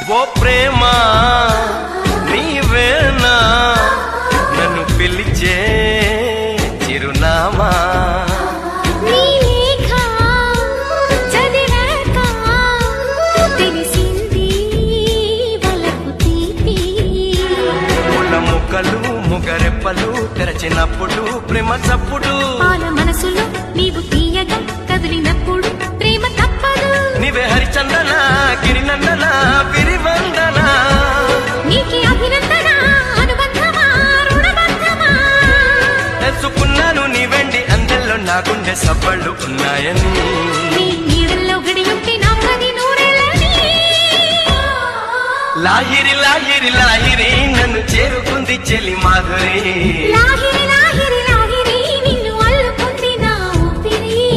ఓ ప్రేమ నీవేనా నన్ను పిలిచే చిరునామా ముక్కలు ముగరెప్పలు తెరచినప్పుడు ప్రేమ చప్పుడు మనసులో నీవు తీయగా కదిలినప్పుడు ప్రేమ తప్పదు నీవే హరిచందన గిరినందన విరివందన నీకి అభినందన అనుబంధమా రుణబంధమా తెలుసుకున్నాను నీ వెండి అందెల్లో నా గుండె సవ్వళ్ళు ఉన్నాయని నీ నీడల్లో గడియుంటే నా పది నూరెళ్ళని లాహిరి లాహిరి లాహిరి నన్ను చేరుకుంది చెలి మాధురి లాహిరి లాహిరి